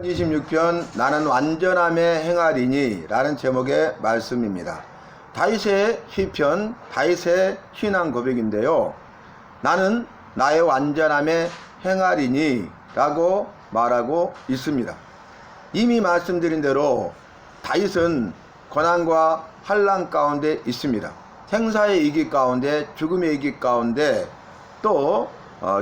26편 나는 완전함에 행하리니 라는 제목의 말씀입니다. 다윗의 시편, 다윗의 신앙 고백인데요. 나는 나의 완전함에 행하리니 라고 말하고 있습니다. 이미 말씀드린 대로 다윗은 고난과 환난 가운데 있습니다. 생사의 위기 가운데, 죽음의 위기 가운데, 또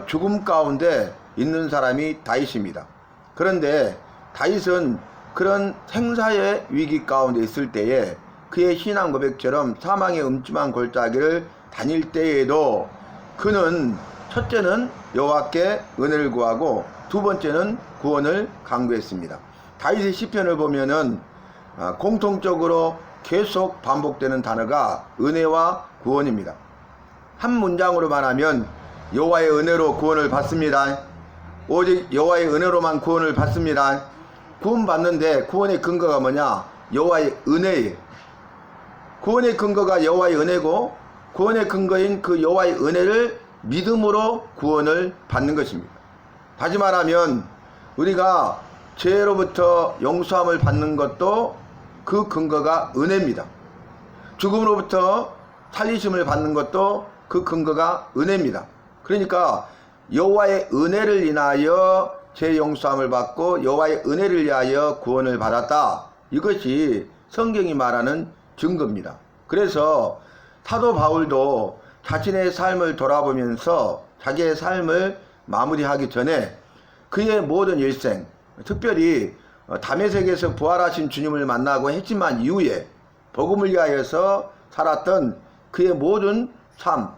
죽음 가운데 있는 사람이 다윗입니다. 그런데 다윗은 그런 생사의 위기 가운데 있을 때에 그의 신앙 고백처럼 사망의 음침한 골짜기를 다닐 때에도 그는 첫째는 여호와께 은혜를 구하고 두 번째는 구원을 간구했습니다. 다윗의 시편을 보면은 공통적으로 계속 반복되는 단어가 은혜와 구원입니다. 한 문장으로 말하면 여호와의 은혜로 구원을 받습니다. 오직 여호와의 은혜로만 구원을 받습니다. 구원 받는데 구원의 근거가 뭐냐? 여호와의 은혜예요. 구원의 근거가 여호와의 은혜고 구원의 근거인 그 여호와의 은혜를 믿음으로 구원을 받는 것입니다. 다시 말하면 우리가 죄로부터 용서함을 받는 것도 그 근거가 은혜입니다. 죽음으로부터 살리심을 받는 것도 그 근거가 은혜입니다. 그러니까 여호와의 은혜를 인하여 죄 용서함을 받고 여호와의 은혜를 위하여 구원을 받았다. 이것이 성경이 말하는 증거입니다. 그래서 사도 바울도 자신의 삶을 돌아보면서 자기의 삶을 마무리하기 전에 그의 모든 일생, 특별히 다메섹에서 부활하신 주님을 만나고 했지만 이후에 복음을 위하여서 살았던 그의 모든 삶,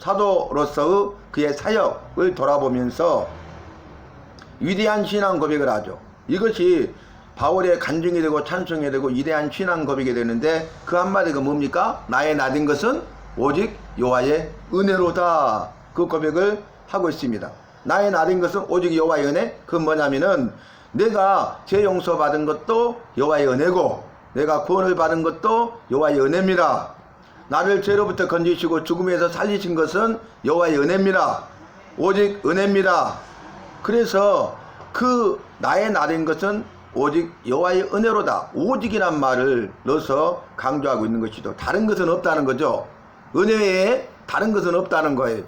사도로서의 그의 사역을 돌아보면서 위대한 신앙 고백을 하죠. 이것이 바울의 간증이 되고 찬송이 되고 위대한 신앙 고백이 되는데 그 한마디가 뭡니까? 나의 나된 것은 오직 여호와의 은혜로다. 그 고백을 하고 있습니다. 나의 나된 것은 오직 여호와의 은혜. 그건 뭐냐면은 내가 죄 용서 받은 것도 여호와의 은혜고 내가 구원을 받은 것도 여호와의 은혜입니다. 나를 죄로부터 건지시고 죽음에서 살리신 것은 여호와의 은혜입니다. 오직 은혜입니다. 그래서 그 나의 나된 것은 오직 여호와의 은혜로다. 오직이란 말을 넣어서 강조하고 있는 것이죠. 다른 것은 없다는 거죠. 은혜 외에 다른 것은 없다는 거예요.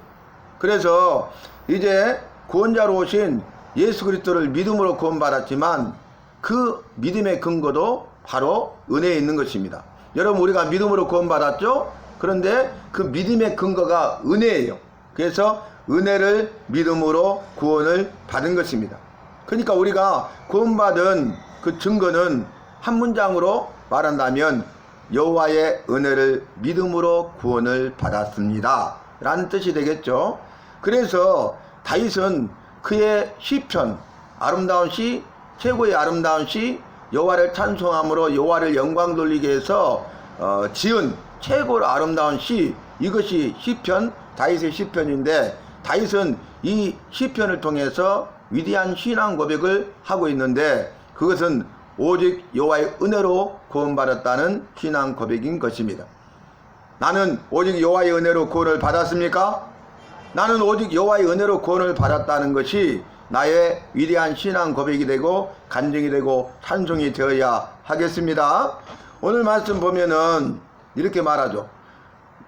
그래서 이제 구원자로 오신 예수 그리스도를 믿음으로 구원받았지만 그 믿음의 근거도 바로 은혜에 있는 것입니다. 여러분 우리가 믿음으로 구원받았죠? 그런데 그 믿음의 근거가 은혜예요. 그래서 은혜를 믿음으로 구원을 받은 것입니다. 그러니까 우리가 구원받은 그 증거는 한 문장으로 말한다면 여호와의 은혜를 믿음으로 구원을 받았습니다 라는 뜻이 되겠죠. 그래서 다윗은 그의 시편, 아름다운 시, 최고의 아름다운 시, 여호와를 찬송함으로 여호와를 영광 돌리게 해서 지은 최고로 아름다운 시, 이것이 시편, 다윗의 시편인데 다윗은 이 시편을 통해서 위대한 신앙 고백을 하고 있는데 그것은 오직 여호와의 은혜로 구원받았다는 신앙 고백인 것입니다. 나는 오직 여호와의 은혜로 구원을 받았습니까? 나는 오직 여호와의 은혜로 구원을 받았다는 것이 나의 위대한 신앙 고백이 되고 간증이 되고 찬송이 되어야 하겠습니다. 오늘 말씀 보면은 이렇게 말하죠.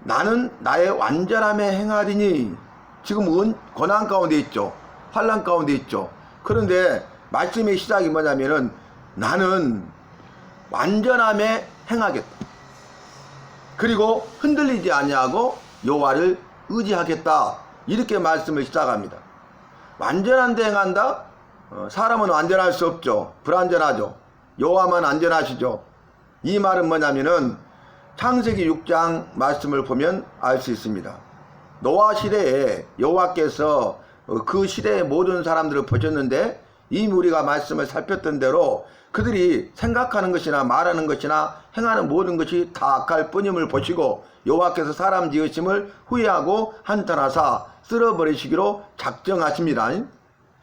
나는 나의 완전함에 행하리니. 지금 고난 가운데 있죠. 환난 가운데 있죠. 그런데 말씀의 시작이 뭐냐면은 나는 완전함에 행하겠다. 그리고 흔들리지 아니하고 여호와를 의지하겠다. 이렇게 말씀을 시작합니다. 완전한 데 행한다? 사람은 완전할 수 없죠. 불완전하죠. 여호와만 안전하시죠. 이 말은 뭐냐면은 창세기 6장 말씀을 보면 알 수 있습니다. 노아 시대에 여호와께서 그 시대의 모든 사람들을 보셨는데 이미 우리가 말씀을 살폈던 대로 그들이 생각하는 것이나 말하는 것이나 행하는 모든 것이 다 악할 뿐임을 보시고 여호와께서 사람 지으심을 후회하고 한탄하사 쓸어버리시기로 작정하십니다.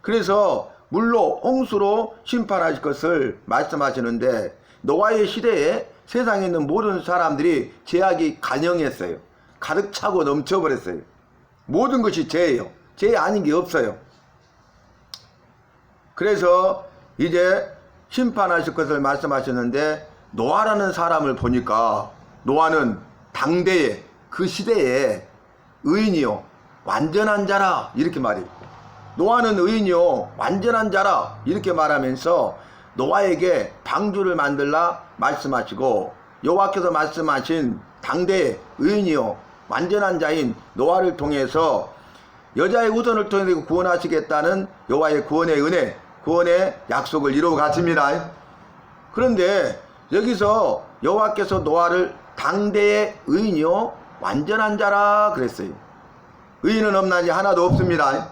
그래서 물로 홍수로 심판하실 것을 말씀하시는데 노아의 시대에 세상에 있는 모든 사람들이 죄악이 간영했어요. 가득 차고 넘쳐버렸어요. 모든 것이 죄예요. 죄 아닌 게 없어요. 그래서 이제 심판하실 것을 말씀하셨는데 노아라는 사람을 보니까 노아는 당대에 그 시대에 의인이요 완전한 자라 이렇게 말해요. 노아는 의인이요 완전한 자라 이렇게 말하면서 노아에게 방주를 만들라 말씀하시고 여호와께서 말씀하신 당대의 의인이요 완전한 자인 노아를 통해서 여자의 후손을 통해 구원하시겠다는 여호와의 구원의 은혜, 구원의 약속을 이루어 갔습니다. 그런데 여기서 여호와께서 노아를 당대의 의인이요 완전한 자라 그랬어요. 의인은 없나니 하나도 없습니다.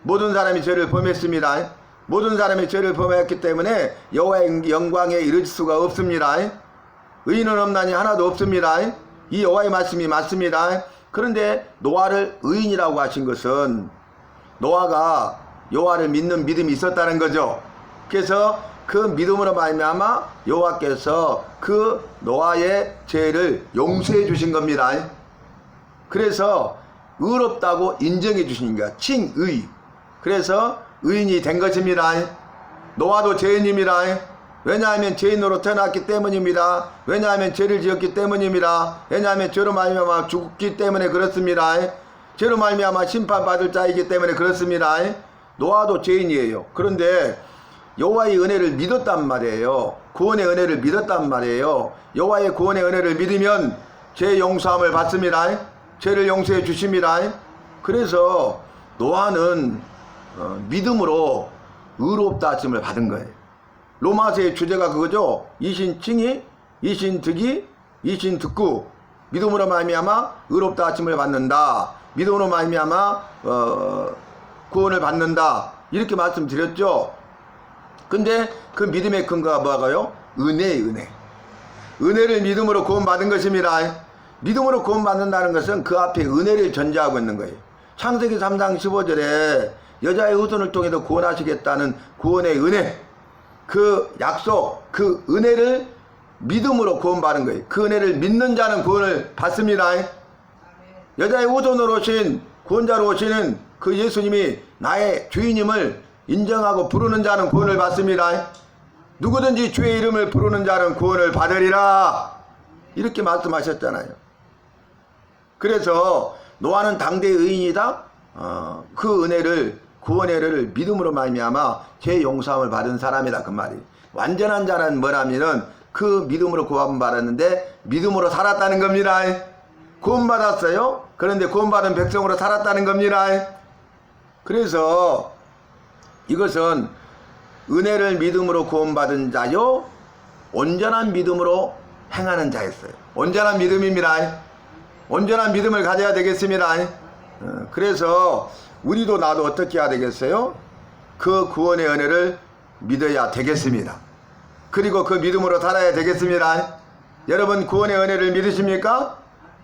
모든 사람이 죄를 범했습니다. 모든 사람이 죄를 범했기 때문에 여호와의 영광에 이를 수가 없습니다. 의인은 없나니 하나도 없습니다. 이 여호와의 말씀이 맞습니다. 그런데 노아를 의인이라고 하신 것은 노아가 여호와를 믿는 믿음이 있었다는 거죠. 그래서 그 믿음으로 말미암아 여호와께서 그 노아의 죄를 용서해 주신 겁니다. 그래서 의롭다고 인정해 주신 거야. 칭의. 그래서 의인이 된 것입니다. 노아도 죄인입니다. 왜냐하면 죄인으로 태어났기 때문입니다. 왜냐하면 죄를 지었기 때문입니다. 왜냐하면 죄로 말미암아 죽기 때문에 그렇습니다. 죄로 말미암아 심판받을 자이기 때문에 그렇습니다. 노아도 죄인이에요. 그런데 여호와의 은혜를 믿었단 말이에요. 구원의 은혜를 믿었단 말이에요. 여호와의 구원의 은혜를 믿으면 죄 용서함을 받습니다. 죄를 용서해 주십니다. 그래서 노아는 믿음으로 의롭다 하심을 받은 거예요. 로마서의 주제가 그거죠. 이신칭의, 이신득이, 이신득구. 믿음으로 말미암아 의롭다 하심을 받는다. 믿음으로 말미암아 구원을 받는다. 이렇게 말씀드렸죠. 근데 그 믿음의 근거가 뭐가요? 은혜의 은혜. 은혜를 믿음으로 구원받은 것입니다. 믿음으로 구원받는다는 것은 그 앞에 은혜를 전제하고 있는 거예요. 창세기 3장 15절에 여자의 후손을 통해서 구원하시겠다는 구원의 은혜, 그 약속, 그 은혜를 믿음으로 구원받은 거예요. 그 은혜를 믿는 자는 구원을 받습니다. 여자의 후손으로 오신 구원자로 오시는 그 예수님이 나의 주인임을 인정하고 부르는 자는 구원을 받습니다. 누구든지 주의 이름을 부르는 자는 구원을 받으리라 이렇게 말씀하셨잖아요. 그래서 노아는 당대의 의인이다. 그 은혜를, 구원의 은혜를 믿음으로 말미암아 죄 용서함을 받은 사람이다 그 말이. 완전한 자는 뭐라면은 그 믿음으로 구원받았는데 믿음으로 살았다는 겁니다. 구원받았어요. 그런데 구원받은 백성으로 살았다는 겁니다. 그래서 이것은 은혜를 믿음으로 구원받은 자요 온전한 믿음으로 행하는 자였어요. 온전한 믿음입니다. 온전한 믿음을 가져야 되겠습니다. 그래서 우리도 나도 어떻게 해야 되겠어요? 그 구원의 은혜를 믿어야 되겠습니다. 그리고 그 믿음으로 살아야 되겠습니다. 여러분 구원의 은혜를 믿으십니까?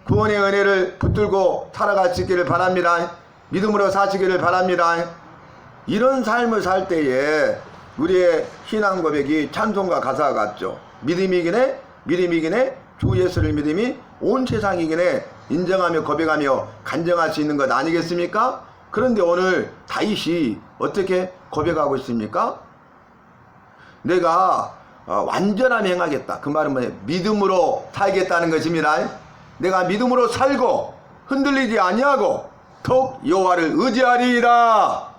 구원의 은혜를 붙들고 살아가시기를 바랍니다. 믿음으로 사시기를 바랍니다. 이런 삶을 살 때에 우리의 신앙 고백이 찬송가 가사와 같죠. 믿음이기네 믿음이기네 주 예수를 믿음이 온 세상이기네 인정하며 고백하며 간증할 수 있는 것 아니겠습니까? 그런데 오늘 다윗이 어떻게 고백하고 있습니까? 내가 완전함 행하겠다. 그 말은 뭐예요? 믿음으로 살겠다는 것입니다. 내가 믿음으로 살고 흔들리지 아니하고 더욱 여호와를 의지하리이다.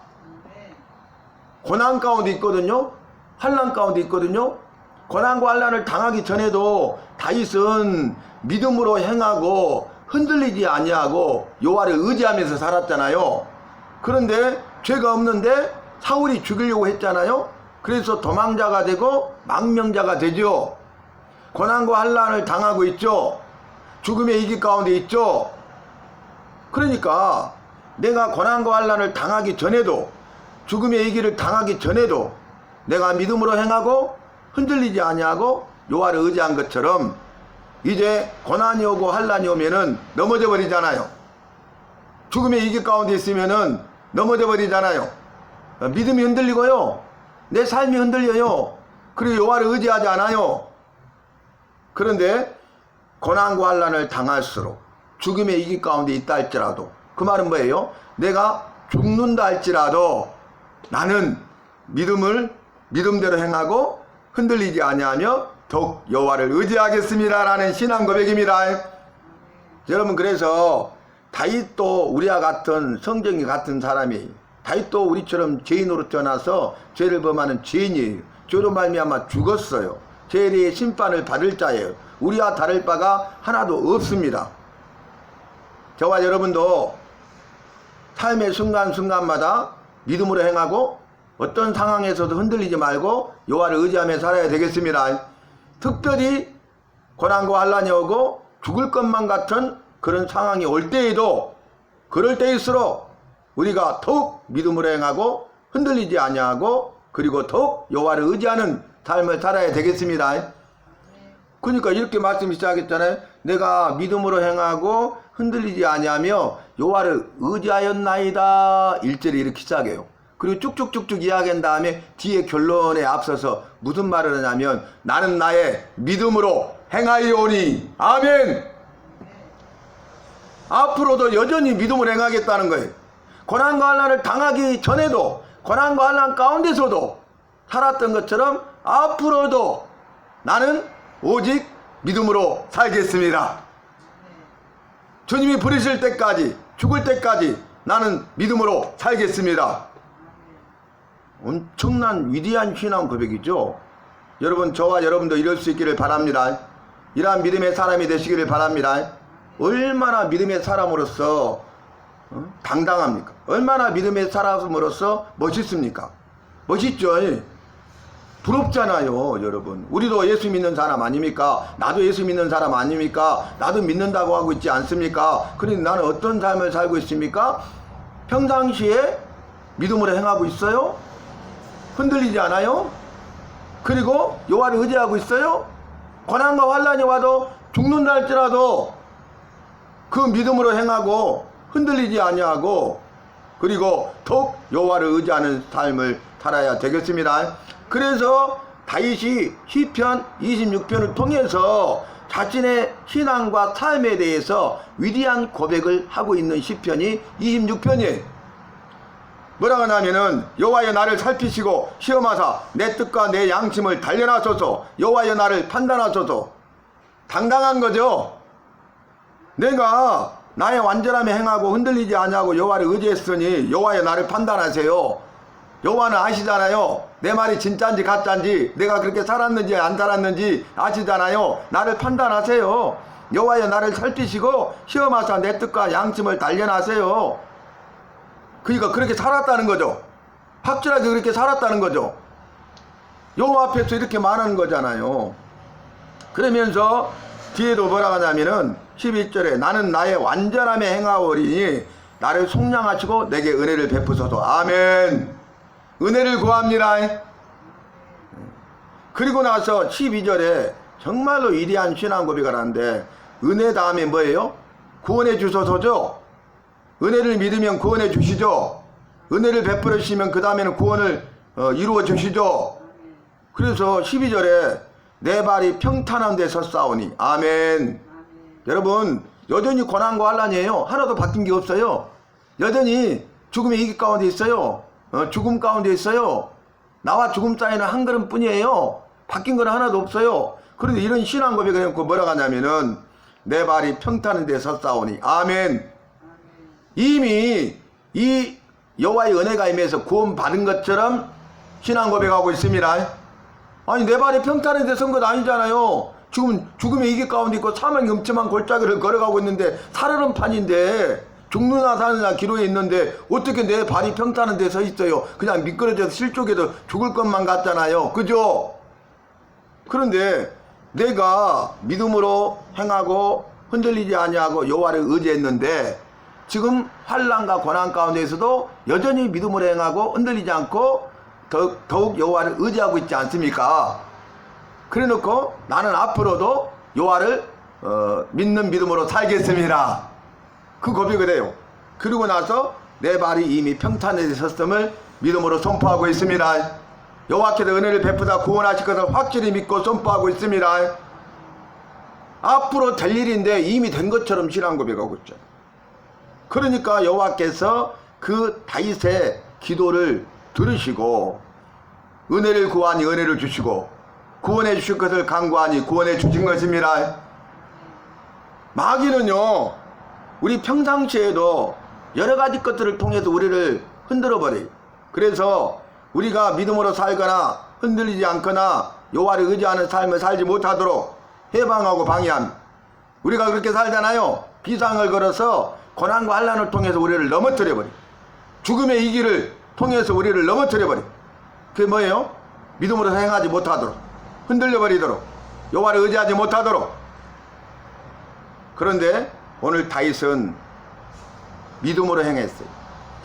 고난 가운데 있거든요. 환난 가운데 있거든요. 고난과 환난을 당하기 전에도 다윗은 믿음으로 행하고 흔들리지 아니하고 여호와를 의지하면서 살았잖아요. 그런데 죄가 없는데 사울이 죽이려고 했잖아요. 그래서 도망자가 되고 망명자가 되죠. 고난과 환난을 당하고 있죠. 죽음의 위기 가운데 있죠. 그러니까 내가 고난과 환난을 당하기 전에도 죽음의 위기를 당하기 전에도 내가 믿음으로 행하고 흔들리지 아니하고 여호와를 의지한 것처럼 이제 고난이 오고 환난이 오면은 넘어져 버리잖아요. 죽음의 위기 가운데 있으면은 넘어져 버리잖아요. 믿음이 흔들리고요. 내 삶이 흔들려요. 그리고 여호와를 의지하지 않아요. 그런데 고난과 환난을 당할수록 죽음의 위기 가운데 있다 할지라도 그 말은 뭐예요? 내가 죽는다 할지라도 나는 믿음대로 행하고 흔들리지 아니하며 더욱 여호와를 의지하겠습니다 라는 신앙 고백입니다. 여러분, 그래서 다윗도 우리와 같은 성경이 같은 사람이, 다윗도 우리처럼 죄인으로 태어나서 죄를 범하는 죄인이에요. 죄로 말미암아 죽었어요. 죄의 심판을 받을 자예요. 우리와 다를 바가 하나도 없습니다. 저와 여러분도 삶의 순간순간마다 믿음으로 행하고 어떤 상황에서도 흔들리지 말고 여호와를 의지하며 살아야 되겠습니다. 특별히 고난과 환난이 오고 죽을 것만 같은 그런 상황이 올 때에도, 그럴 때일수록 우리가 더욱 믿음으로 행하고 흔들리지 아니하고 그리고 더욱 여호와를 의지하는 삶을 살아야 되겠습니다. 그러니까 이렇게 말씀 시작했잖아요. 내가 믿음으로 행하고 흔들리지 아니하며 여호와를 의지하였나이다. 1절에 이렇게 시작해요. 그리고 쭉쭉쭉쭉 이야기한 다음에 뒤에 결론에 앞서서 무슨 말을 하냐면 나는 나의 믿음으로 행하리오니. 아멘. 앞으로도 여전히 믿음으로 행하겠다는 거예요. 고난과 환난을 당하기 전에도, 고난과 환난 가운데서도 살았던 것처럼 앞으로도 나는 오직 믿음으로 살겠습니다. 주님이 부르실 때까지, 죽을 때까지 나는 믿음으로 살겠습니다. 엄청난 위대한 신앙 고백이죠. 여러분, 저와 여러분도 이럴 수 있기를 바랍니다. 이러한 믿음의 사람이 되시기를 바랍니다. 얼마나 믿음의 사람으로서 당당합니까? 얼마나 믿음의 사람으로서 멋있습니까? 멋있죠? 부럽잖아요, 여러분. 우리도 예수 믿는 사람 아닙니까? 나도 예수 믿는 사람 아닙니까? 나도 믿는다고 하고 있지 않습니까? 그런데 나는 어떤 삶을 살고 있습니까? 평상시에 믿음으로 행하고 있어요? 흔들리지 않아요? 그리고 여호와를 의지하고 있어요? 고난과 환난이 와도 죽는다 할지라도 그 믿음으로 행하고 흔들리지 아니하고 그리고 더욱 여호와를 의지하는 삶을 살아야 되겠습니다. 그래서 다윗이 시편 26편을 통해서 자신의 신앙과 삶에 대해서 위대한 고백을 하고 있는 시편이 26편이에요. 뭐라고 하냐면은 여호와여 나를 살피시고 시험하사 내 뜻과 내 양심을 단련하소서. 여호와여 나를 판단하소서. 당당한 거죠. 내가 나의 완전함에 행하고 흔들리지 아니하고 여호와를 의지했으니 여호와여 나를 판단하세요. 여호와는 아시잖아요. 내 말이 진짜인지 가짜인지, 내가 그렇게 살았는지 안 살았는지 아시잖아요. 나를 판단하세요. 여호와여 나를 살피시고 시험하사 내 뜻과 양심을 단련하세요. 그러니까 그렇게 살았다는 거죠. 확실하게 그렇게 살았다는 거죠. 여호와 앞에서 이렇게 말하는 거잖아요. 그러면서 뒤에도 뭐라고 하냐면은 11절에 나는 나의 완전함에 행하오리니 나를 속량하시고 내게 은혜를 베푸소서. 아멘. 은혜를 구합니다. 그리고 나서 12절에 정말로 위대한 신앙 고백을 하는데 은혜 다음에 뭐예요? 구원해 주소서죠. 은혜를 믿으면 구원해 주시죠. 은혜를 베풀어 주시면 그 다음에는 구원을 이루어 주시죠. 그래서 12절에 내 발이 평탄한 데 섰사오니. 아멘. 여러분, 여전히 고난과 환난이에요. 하나도 바뀐 게 없어요. 여전히 죽음의 위기 가운데 있어요. 죽음 가운데 있어요. 나와 죽음 사이는 한 걸음 뿐이에요. 바뀐 건 하나도 없어요. 그런데 이런 신앙 고백을 해놓고 뭐라고 하냐면은 내 발이 평탄한 데 섰사오니. 아멘. 이미 이 여호와의 은혜가 임해서 구원 받은 것처럼 신앙 고백하고 있습니다. 아니, 내 발이 평탄한 데 선 것 아니잖아요. 죽음의 위기 가운데 있고 사망의 음침한 골짜기를 걸어가고 있는데 살얼음 판인데 죽느나 사느나 기로에 있는데 어떻게 내 발이 평탄한 데 서 있어요? 그냥 미끄러져서 실족해도 죽을 것만 같잖아요. 그죠? 그런데 내가 믿음으로 행하고 흔들리지 아니하고 여호와를 의지했는데 지금 환난과 고난 가운데에서도 여전히 믿음으로 행하고 흔들리지 않고 더욱 여호와를 의지하고 있지 않습니까? 그래놓고 나는 앞으로도 여호와를 믿는 믿음으로 살겠습니다. 그 고백을 해요. 그리고 나서 내 발이 이미 평탄에 섰음을 믿음으로 선포하고 있습니다. 여호와께서 은혜를 베푸다 구원하실 것을 확실히 믿고 선포하고 있습니다. 앞으로 될 일인데 이미 된 것처럼 신앙 고백하고 있죠. 그러니까 여호와께서 그 다윗의 기도를 들으시고 은혜를 구하니 은혜를 주시고 구원해 주실 것을 간구하니 구원해 주신 것입니다. 마귀는요, 우리 평상시에도 여러 가지 것들을 통해서 우리를 흔들어 버려요. 그래서 우리가 믿음으로 살거나 흔들리지 않거나 여호와를 의지하는 삶을 살지 못하도록 해방하고 방해합니다. 우리가 그렇게 살잖아요. 비상을 걸어서 고난과 환난을 통해서 우리를 넘어뜨려 버려요. 죽음의 이 길을 통해서 우리를 넘어뜨려 버려요. 그게 뭐예요? 믿음으로 행하지 못하도록, 흔들려 버리도록, 여호와를 의지하지 못하도록. 그런데 오늘 다윗은 믿음으로 행했어요.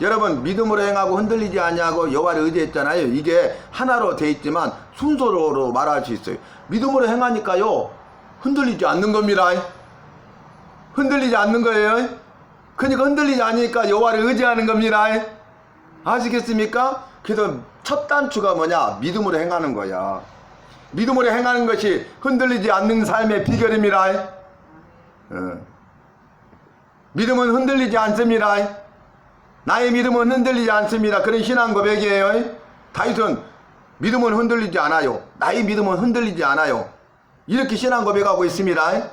여러분, 믿음으로 행하고 흔들리지 아니하고 여호와를 의지했잖아요. 이게 하나로 돼 있지만 순서로 말할 수 있어요. 믿음으로 행하니까요, 흔들리지 않는 겁니다. 흔들리지 않는 거예요. 그러니까 흔들리지 않으니까 여호와를 의지하는 겁니다. 아시겠습니까? 그래서 첫 단추가 뭐냐? 믿음으로 행하는 거야. 믿음으로 행하는 것이 흔들리지 않는 삶의 비결입니다. 믿음은 흔들리지 않습니다. 나의 믿음은 흔들리지 않습니다. 그런 신앙 고백이에요. 다윗은 믿음은 흔들리지 않아요. 나의 믿음은 흔들리지 않아요. 이렇게 신앙 고백하고 있습니다.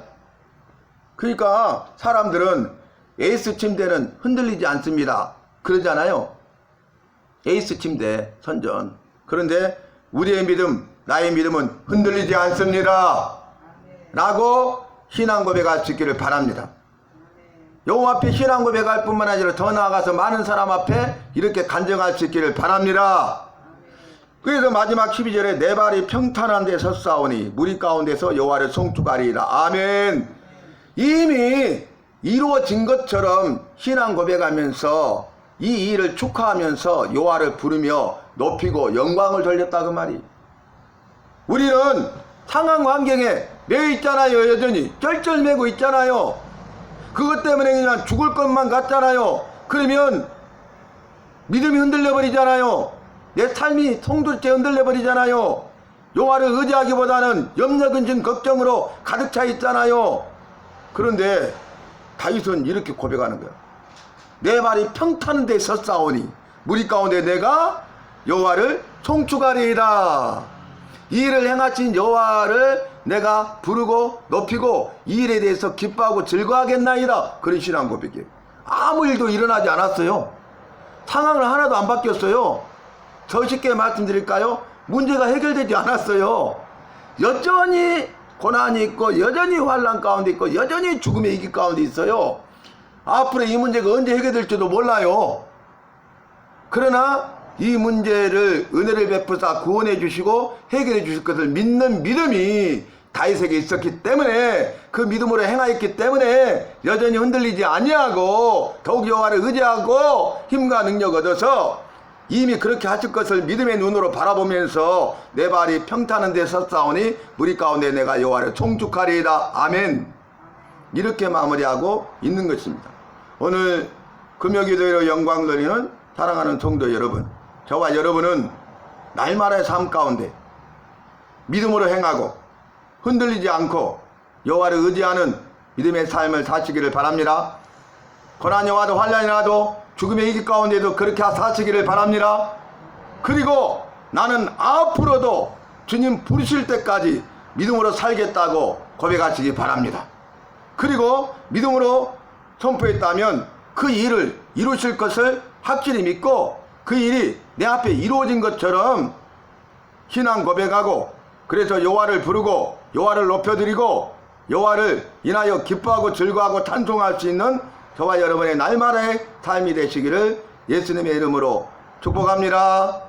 그러니까 사람들은 에이스 침대는 흔들리지 않습니다. 그러잖아요. 에이스 침대 선전. 그런데 우리의 믿음, 나의 믿음은 흔들리지 않습니다. 라고 신앙 고백할 수 있기를 바랍니다. 여호와 앞에 신앙 고백할 뿐만 아니라 더 나아가서 많은 사람 앞에 이렇게 간증할 수 있기를 바랍니다. 그래서 마지막 12절에 내 발이 평탄한 데 섰사오니 무리 가운데서 여호와를 송축하리이다. 아멘. 이미 이루어진 것처럼 신앙 고백하면서 이 일을 축하하면서 여호와를 부르며 높이고 영광을 돌렸다 그 말이. 우리는 상황 환경에 매여 있잖아요. 여전히 쩔쩔매고 있잖아요. 그것 때문에 그냥 죽을 것만 같잖아요. 그러면 믿음이 흔들려 버리잖아요. 내 삶이 송두리째 흔들려 버리잖아요. 여호와를 의지하기보다는 염려 근심 걱정으로 가득 차 있잖아요. 그런데 다윗은 이렇게 고백하는 거야. 내 발이 평탄한 데 섰사오니 무리 가운데 내가 여호와를 송축하리이다. 이 일을 행하신 여호와를 내가 부르고 높이고 이 일에 대해서 기뻐하고 즐거워하겠나이다. 그런 신앙 고백이에요. 아무 일도 일어나지 않았어요. 상황은 하나도 안 바뀌었어요. 더 쉽게 말씀드릴까요? 문제가 해결되지 않았어요. 여전히 고난이 있고 여전히 환난 가운데 있고 여전히 죽음의 위기 가운데 있어요. 앞으로 이 문제가 언제 해결될지도 몰라요. 그러나 이 문제를 은혜를 베푸사 구원해 주시고 해결해 주실 것을 믿는 믿음이 다윗에게 있었기 때문에 그 믿음으로 행하였기 때문에 여전히 흔들리지 아니하고 더욱 여호와를 의지하고 힘과 능력 얻어서 이미 그렇게 하실 것을 믿음의 눈으로 바라보면서 내 발이 평탄한 데 섰사오니 무리 가운데 내가 여호와를 송축하리이다. 아멘. 이렇게 마무리하고 있는 것입니다. 오늘 금요기도로 영광 돌리는 사랑하는 성도 여러분, 저와 여러분은 날마다의 삶 가운데 믿음으로 행하고 흔들리지 않고 여호와를 의지하는 믿음의 삶을 사시기를 바랍니다. 고난이 와도 환난이 와도 죽음의 위기 가운데도 그렇게 사시기를 바랍니다. 그리고 나는 앞으로도 주님 부르실 때까지 믿음으로 살겠다고 고백하시기 바랍니다. 그리고 믿음으로 선포했다면 그 일을 이루실 것을 확실히 믿고 그 일이 내 앞에 이루어진 것처럼 신앙 고백하고 그래서 여호와를 부르고 여호와를 높여드리고 여호와를 인하여 기뻐하고 즐거워하고 찬송할 수 있는 저와 여러분의 날마다의 삶이 되시기를 예수님의 이름으로 축복합니다.